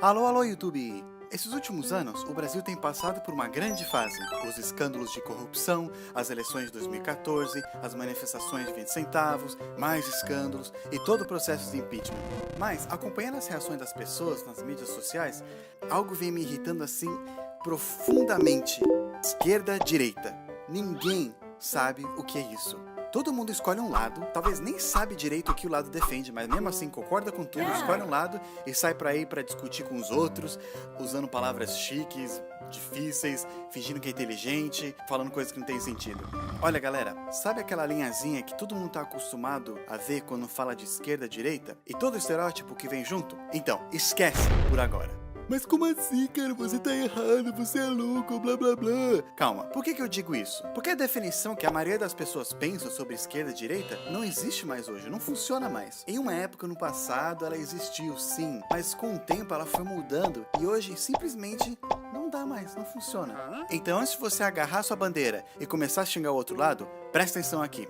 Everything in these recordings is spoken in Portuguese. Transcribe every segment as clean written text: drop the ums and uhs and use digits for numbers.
Alô, alô, YouTube! Esses últimos anos, o Brasil tem passado por uma grande fase. Os escândalos de corrupção, as eleições de 2014, as manifestações de 20 centavos, mais escândalos e todo o processo de impeachment. Mas, acompanhando as reações das pessoas nas mídias sociais, algo vem me irritando assim profundamente. Esquerda-direita. Ninguém sabe o que é isso. Todo mundo escolhe um lado, talvez nem sabe direito o que o lado defende, mas mesmo assim concorda com tudo, escolhe um lado e sai pra aí pra discutir com os outros, usando palavras chiques, difíceis, fingindo que é inteligente, falando coisas que não tem sentido. Olha galera, sabe aquela linhazinha que todo mundo tá acostumado a ver quando fala de esquerda, direita? E todo o estereótipo que vem junto? Então, esquece por agora. Mas como assim, cara? Você tá errado, você é louco, blá blá blá. Calma, por que eu digo isso? Porque a definição que a maioria das pessoas pensa sobre esquerda e direita não existe mais hoje, não funciona mais. Em uma época no passado ela existiu sim, mas com o tempo ela foi mudando e hoje simplesmente não dá mais, não funciona. Então antes de você agarrar sua bandeira e começar a xingar o outro lado, presta atenção aqui.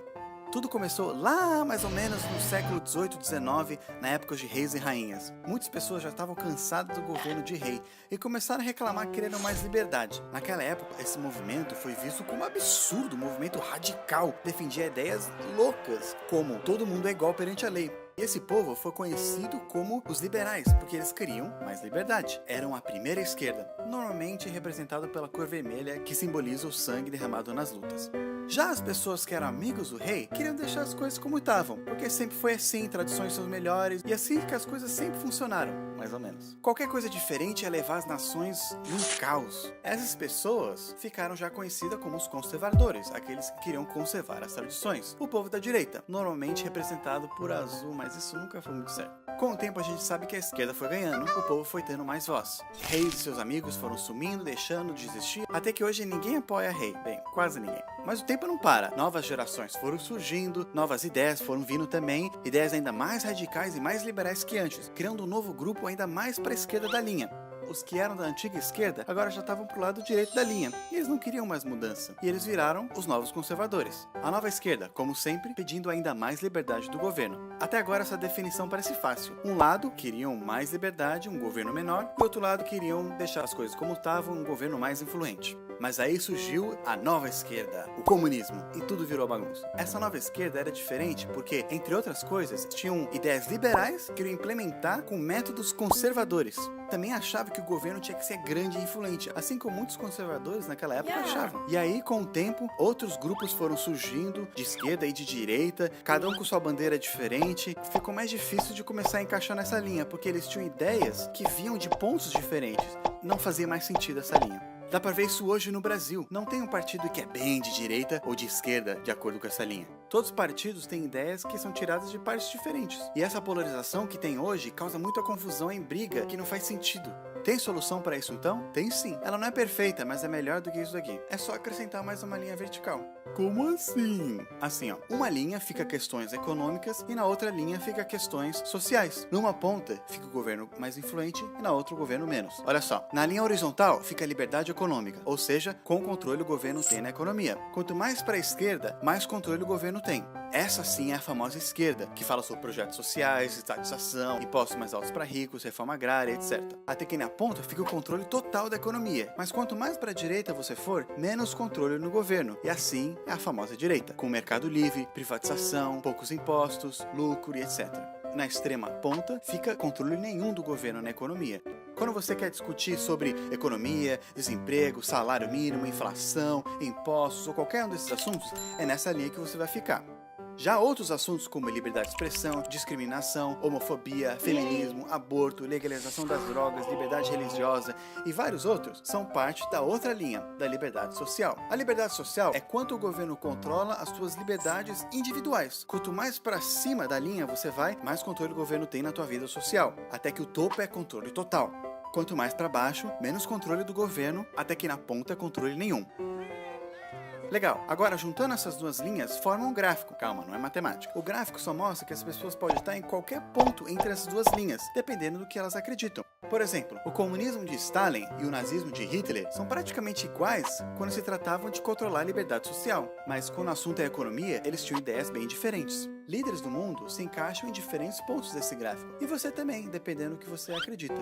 Tudo começou lá mais ou menos no século XVIII, XIX, na época de reis e rainhas. Muitas pessoas já estavam cansadas do governo de rei e começaram a reclamar que queriam mais liberdade. Naquela época, esse movimento foi visto como absurdo, um movimento radical, defendia ideias loucas, como todo mundo é igual perante a lei. E esse povo foi conhecido como os liberais, porque eles queriam mais liberdade. Eram a primeira esquerda, normalmente representada pela cor vermelha, que simboliza o sangue derramado nas lutas. Já as pessoas que eram amigos do rei queriam deixar as coisas como estavam, porque sempre foi assim, tradições são melhores, e assim que as coisas sempre funcionaram, mais ou menos. Qualquer coisa diferente ia levar as nações num caos. Essas pessoas ficaram já conhecidas como os conservadores, aqueles que queriam conservar as tradições. O povo da direita, normalmente representado por azul, mas isso nunca foi muito certo. Com o tempo a gente sabe que a esquerda foi ganhando, o povo foi tendo mais voz. Reis e seus amigos foram sumindo, deixando de existir, até que hoje ninguém apoia rei. Bem, quase ninguém. Mas o tempo não para. Novas gerações foram surgindo, novas ideias foram vindo também, ideias ainda mais radicais e mais liberais que antes, criando um novo grupo ainda mais para a esquerda da linha. Os que eram da antiga esquerda agora já estavam pro lado direito da linha, e eles não queriam mais mudança, e eles viraram os novos conservadores. A nova esquerda, como sempre, pedindo ainda mais liberdade do governo. Até agora essa definição parece fácil. Um lado queriam mais liberdade, um governo menor, e outro lado queriam deixar as coisas como estavam, um governo mais influente. Mas aí surgiu a nova esquerda, o comunismo, e tudo virou bagunça. Essa nova esquerda era diferente porque, entre outras coisas, tinham ideias liberais que queriam implementar com métodos conservadores. Também achava que o governo tinha que ser grande e influente, assim como muitos conservadores naquela época achavam. E aí, com o tempo, outros grupos foram surgindo, de esquerda e de direita, cada um com sua bandeira diferente. Ficou mais difícil de começar a encaixar nessa linha, porque eles tinham ideias que vinham de pontos diferentes. Não fazia mais sentido essa linha. Dá pra ver isso hoje no Brasil. Não tem um partido que é bem de direita ou de esquerda, de acordo com essa linha. Todos os partidos têm ideias que são tiradas de partes diferentes. E essa polarização que tem hoje causa muita confusão em briga que não faz sentido. Tem solução para isso então? Tem sim. Ela não é perfeita, mas é melhor do que isso aqui. É só acrescentar mais uma linha vertical. Como assim? Assim, ó. Uma linha fica questões econômicas e na outra linha fica questões sociais. Numa ponta fica o governo mais influente e na outra o governo menos. Olha só. Na linha horizontal fica a liberdade econômica, ou seja, com controle o governo tem na economia. Quanto mais para a esquerda, mais controle o governo tem. Essa sim é a famosa esquerda, que fala sobre projetos sociais, estatização, impostos mais altos para ricos, reforma agrária, etc. Até que na ponta fica o controle total da economia. Mas quanto mais para a direita você for, menos controle no governo. E assim é a famosa direita, com mercado livre, privatização, poucos impostos, lucro e etc. Na extrema ponta fica controle nenhum do governo na economia. Quando você quer discutir sobre economia, desemprego, salário mínimo, inflação, impostos ou qualquer um desses assuntos, é nessa linha que você vai ficar. Já outros assuntos como liberdade de expressão, discriminação, homofobia, feminismo, aborto, legalização das drogas, liberdade religiosa e vários outros são parte da outra linha, da liberdade social. A liberdade social é quanto o governo controla as suas liberdades individuais. Quanto mais para cima da linha você vai, mais controle o governo tem na tua vida social, até que o topo é controle total. Quanto mais para baixo, menos controle do governo, até que na ponta é controle nenhum. Legal, agora juntando essas duas linhas forma um gráfico. Calma, não é matemática. O gráfico só mostra que as pessoas podem estar em qualquer ponto entre essas duas linhas, dependendo do que elas acreditam. Por exemplo, o comunismo de Stalin e o nazismo de Hitler são praticamente iguais quando se tratavam de controlar a liberdade social, mas quando o assunto é economia, eles tinham ideias bem diferentes. Líderes do mundo se encaixam em diferentes pontos desse gráfico, e você também, dependendo do que você acredita.